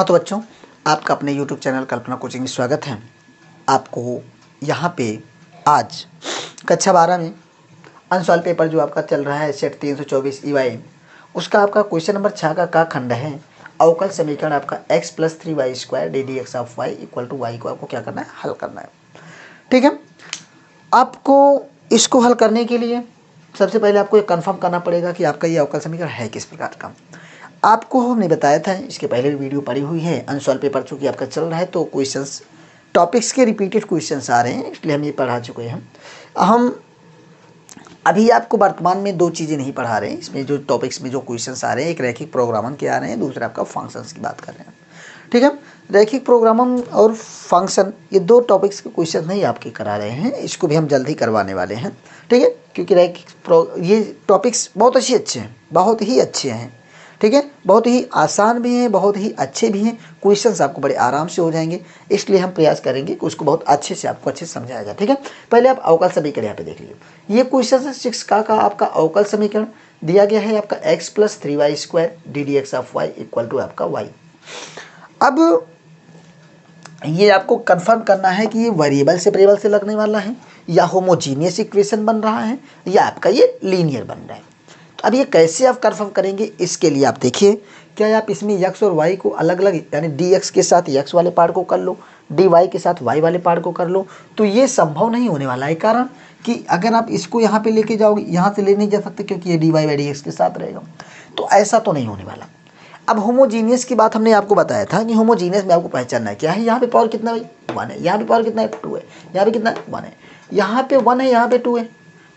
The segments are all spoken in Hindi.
हाँ तो बच्चों, आपका अपने YouTube चैनल कल्पना कोचिंग में स्वागत है। आपको यहाँ पे आज कक्षा 12 में अनसॉल्व पेपर जो आपका चल रहा है सेट 324 EY, उसका आपका क्वेश्चन नंबर 6 का खंड है अवकल समीकरण आपका x + 3y² ddx of y = y को आपको क्या करना है, हल करना है। ठीक है, आपको इसको हल करने के लिए सबसे पहले आपको ये कन्फर्म करना पड़ेगा कि आपका ये अवकल समीकरण है किस प्रकार का। आपको हमने बताया था, इसके पहले भी वीडियो पड़ी हुई है। अनसॉल्व पेपर चूँकि आपका चल रहा है तो क्वेश्चंस टॉपिक्स के रिपीटेड क्वेश्चंस आ रहे हैं, इसलिए हम ये पढ़ा चुके हैं। हम अभी आपको वर्तमान में दो चीज़ें नहीं पढ़ा रहे हैं। इसमें जो टॉपिक्स में जो क्वेश्चंस आ रहे हैं, एक रैखिक प्रोग्रामन के आ रहे हैं, दूसरा आपका फंक्शंस की बात कर रहे हैं। ठीक है, रैखिक प्रोग्रामन और फंक्शन ये दो टॉपिक्स के क्वेश्चन नहीं आपके करा रहे हैं, इसको भी हम जल्द ही करवाने वाले हैं। ठीक है, क्योंकि ये टॉपिक्स बहुत अच्छे हैं, बहुत ही अच्छे हैं। ठीक है, बहुत ही आसान भी हैं, बहुत ही अच्छे भी हैं। क्वेश्चंस आपको बड़े आराम से हो जाएंगे, इसलिए हम प्रयास करेंगे कि उसको बहुत अच्छे से आपको अच्छे से समझाया जाए। ठीक है, पहले आप अवकल समीकरण यहाँ पे देख लीजिए। ये क्वेश्चन है 6 का आपका अवकल समीकरण दिया गया है आपका x + 3y² ddx of y = आपका y। अब ये आपको कंफर्म करना है कि ये वेरिएबल से वेरिएबल से लगने वाला है, या होमोजीनियस इक्वेशन बन रहा है, या आपका ये लीनियर बन रहा है। अब ये कैसे आप कंफर्म करेंगे, इसके लिए आप देखिए, क्या आप इसमें x और y को अलग अलग, यानी dx के साथ x वाले पार्ट को कर लो, dy के साथ y वाले पार्ट को कर लो, तो ये संभव नहीं होने वाला है। कारण कि अगर आप इसको यहाँ पे लेके जाओगे, यहाँ से ले नहीं जा सकते क्योंकि ये dy/dx के साथ रहेगा, तो ऐसा तो नहीं होने वाला। अब होमोजीनियस की बात हमने आपको बताया था कि होमोजीनियस में आपको पहचानना है क्या है। यहाँ पे पावर कितना है, 1 है। यहाँ पे पावर कितना है, 2 है। यहाँ पे कितना है, 1 है। यहाँ पे 1 है, यहाँ पे 2 है।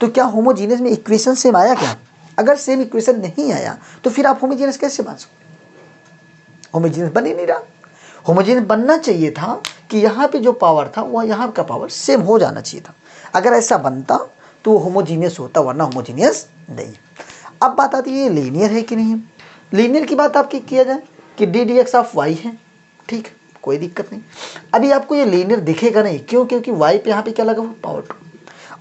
तो क्या होमोजीनियस में इक्वेशन सेम आया क्या? अगर सेम इक्वेशन नहीं आया तो फिर आप होमोजीनियस कैसे मान सकते? होमोजीनियस बन ही नहीं रहा। होमोजीनियस बनना चाहिए था कि यहाँ पे जो पावर था वह यहाँ का पावर सेम हो जाना चाहिए था। अगर ऐसा बनता तो वो होमोजीनियस होता, वरना होमोजीनियस नहीं। अब बात आती है लीनियर है कि नहीं। लीनियर की बात आपकी किया जाए कि ddx ऑफ y है, ठीक, कोई दिक्कत नहीं। अभी आपको ये लीनियर दिखेगा नहीं, क्यों? क्योंकि y पे यहाँ पे क्या लगा हुआ, पावर 2,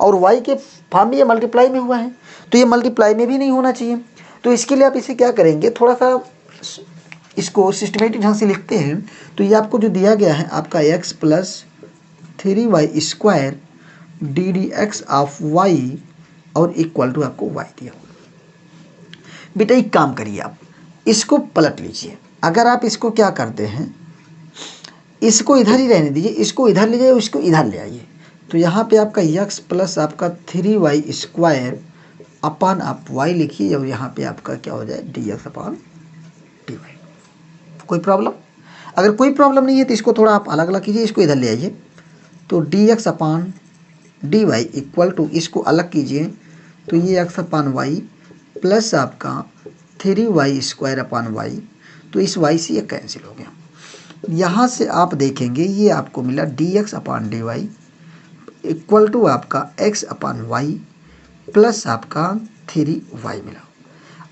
और y के फॉर्म में ये मल्टीप्लाई में हुआ है, तो ये मल्टीप्लाई में भी नहीं होना चाहिए। तो इसके लिए आप इसे क्या करेंगे, थोड़ा सा इसको सिस्टमेटिक ढंग से लिखते हैं। तो ये आपको जो दिया गया है आपका x + 3y² ddx of y और = आपको y दिया। बेटा एक काम करिए, आप इसको पलट लीजिए। अगर आप इसको क्या करते हैं, इसको इधर ही रहने दीजिए, इसको इधर ले जाइए, इसको इधर ले आइए, तो यहाँ पे आपका x + आपका 3y² अपान आप y लिखिए, और यहाँ पे आपका क्या हो जाए, dx/dy। कोई प्रॉब्लम? अगर कोई प्रॉब्लम नहीं है तो इसको थोड़ा आप अलग अलग कीजिए, इसको इधर ले आइए, तो dx/dy = इसको अलग कीजिए, तो ये x/y प्लस आपका 3y² y, तो इस y से ये कैंसिल हो गया। यहाँ से आप देखेंगे ये आपको मिला dx/dy = आपका x/y प्लस आपका 3y मिला।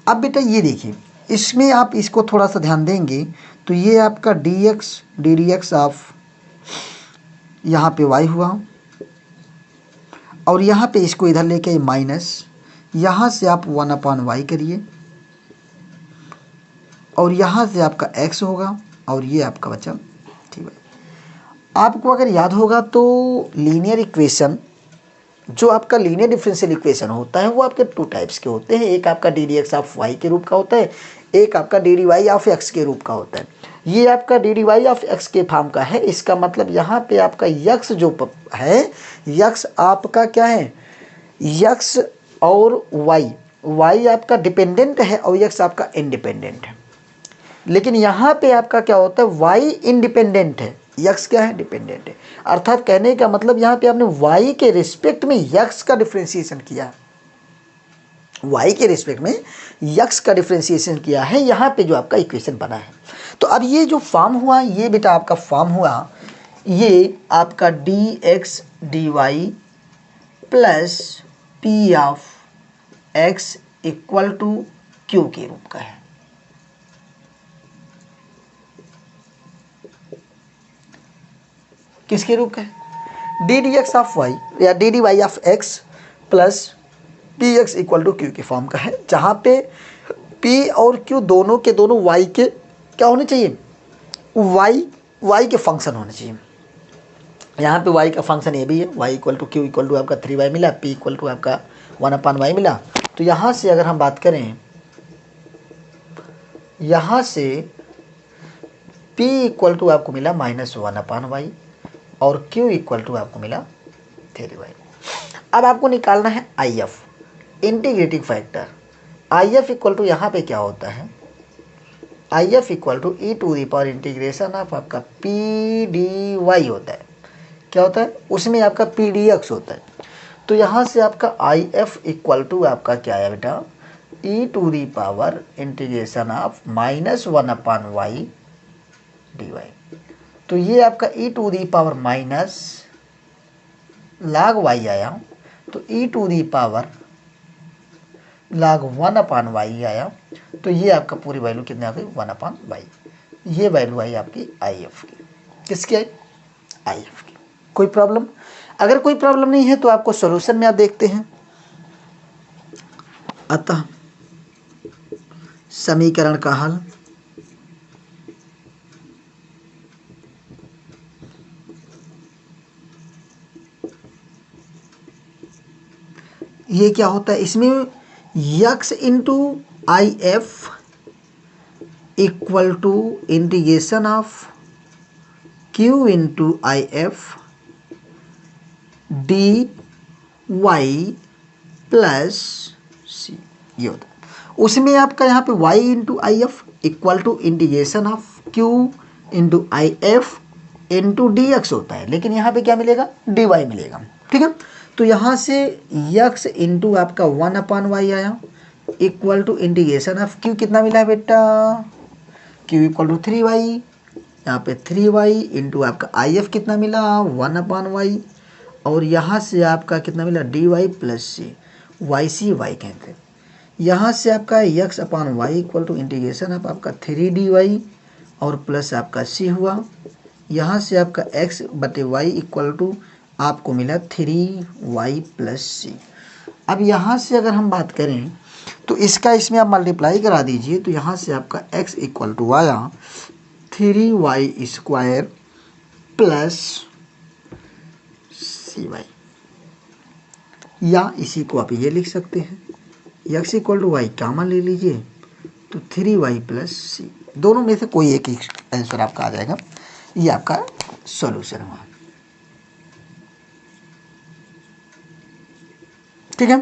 अब बेटा ये देखिए, इसमें आप इसको थोड़ा सा ध्यान देंगे तो ये आपका ddx ऑफ यहाँ पे y हुआ, और यहाँ पे इसको इधर लेके माइनस, यहाँ से आप 1/y करिए, और यहाँ से आपका x होगा, और ये आपका बचा 3y। आपको अगर याद होगा तो लीनियर इक्वेशन, जो आपका लीनियर डिफरेंशियल इक्वेशन होता है वो आपके 2 टाइप्स के होते हैं। एक आपका ddx ऑफ y के रूप का होता है, एक आपका dy ऑफ x के रूप का होता है। ये आपका dy ऑफ x के फॉर्म का है। इसका मतलब यहाँ पे आपका x जो है, x आपका क्या है, x और y आपका डिपेंडेंट है और x आपका इंडिपेंडेंट है। लेकिन यहाँ पे आपका क्या होता है, y इंडिपेंडेंट है, x क्या है, डिपेंडेंट है। अर्थात कहने का मतलब यहाँ पे आपने y के रिस्पेक्ट में x का डिफरेंशिएशन किया, y के रिस्पेक्ट में x का डिफरेंशिएशन किया है, यहाँ पे जो आपका इक्वेशन बना है। तो अब ये जो फॉर्म हुआ, ये बेटा आपका फॉर्म हुआ, ये आपका dx dy plus p of x = q के रूप का है। किसके रूप का है, ddx ऑफ y या dy of x plus px = q के फॉर्म का है, जहाँ पे p और q दोनों के दोनों y के क्या होने चाहिए, वाई के फंक्शन होने चाहिए। यहाँ पे वाई का फंक्शन ये भी है, y equal to q equal to आपका 3y मिला, पी इक्वल टू आपका 1/y मिला। तो यहाँ से अगर हम बात करें, यहाँ से p इक्वल टू आपको मिला -1/y और q इक्वल टू आपको मिला 3y। अब आपको निकालना है IF integrating factor. IF equal to यहाँ पे क्या होता है, IF equal to e to the power integration of आपका PDY होता है। क्या होता है उसमें आपका PDX होता है। तो यहाँ से आपका IF इक्वल टू आपका क्या है बेटा, e to the power integration of -1/y dy। तो ये आपका e to the power minus log y आया, तो e to the power log 1/y आया। तो ये आपका पूरी वैल्यू कितनी आ गई 1/y। ये वैल्यू आई आपकी IF की। किसकी आई, IF की। कोई प्रॉब्लम? अगर कोई प्रॉब्लम नहीं है तो आपको सॉल्यूशन में आप देखते हैं। अतः समीकरण का हल ये क्या होता है, इसमें x into IF equal to integration of q into IF dy plus C, ये होता है। उसमें आपका यहाँ पे y into IF equal to integration of q into IF into DX होता है, लेकिन यहाँ पे क्या मिलेगा, dy मिलेगा। ठीक है, तो यहाँ से x इंटू आपका 1/y आया equal to integration of q कितना मिला है बेटा, q इक्वल टू 3y, यहाँ पे 3y इंटू आपका IF कितना मिला 1/y और यहाँ से आपका कितना मिला dy प्लस सी, YC y कहते हैं। यहाँ से आपका x/y equal to integration of आपका 3dy और प्लस आपका c हुआ। यहाँ से आपका x/y इक्वल टू आपको मिला 3y प्लस सी। अब यहाँ से अगर हम बात करें तो इसका इसमें आप मल्टीप्लाई करा दीजिए, तो यहाँ से आपका x इक्वल टू आया 3y स्क्वायर प्लस cy, या इसी को आप ये लिख सकते हैं x equal to y common ले लीजिए तो 3y प्लस सी, दोनों में से कोई एक ही आंसर आपका आ जाएगा। ये आपका सॉल्यूशन हुआ। ठीक है,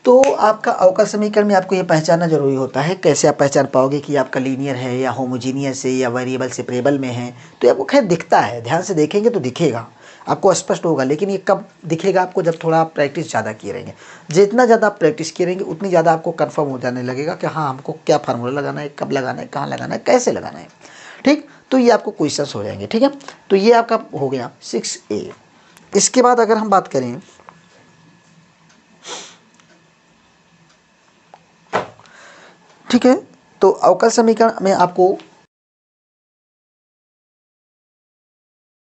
तो आपका अवकल समीकरण में आपको ये पहचानना जरूरी होता है। कैसे आप पहचान पाओगे कि आपका लीनियर है या होमोजीनियस है या वेरिएबल सेपरेबल में है, तो आपको खैर दिखता है, ध्यान से देखेंगे तो दिखेगा, आपको स्पष्ट होगा। लेकिन ये कब दिखेगा आपको, जब थोड़ा आप प्रैक्टिस ज़्यादा किए रहेंगे। जितना ज़्यादा आप प्रैक्टिस किए रहेंगे उतनी ज़्यादा आपको कंफर्म हो जाने लगेगा कि हाँ हमको क्या फार्मूला लगाना है, कब लगाना है, कहाँ लगाना है, कैसे लगाना है। ठीक, तो ये आपको क्वेश्चंस हो जाएंगे। ठीक है, तो ये आपका हो गया 6A। इसके बाद अगर हम बात करें, ठीक है, तो अवकल समीकरण में आपको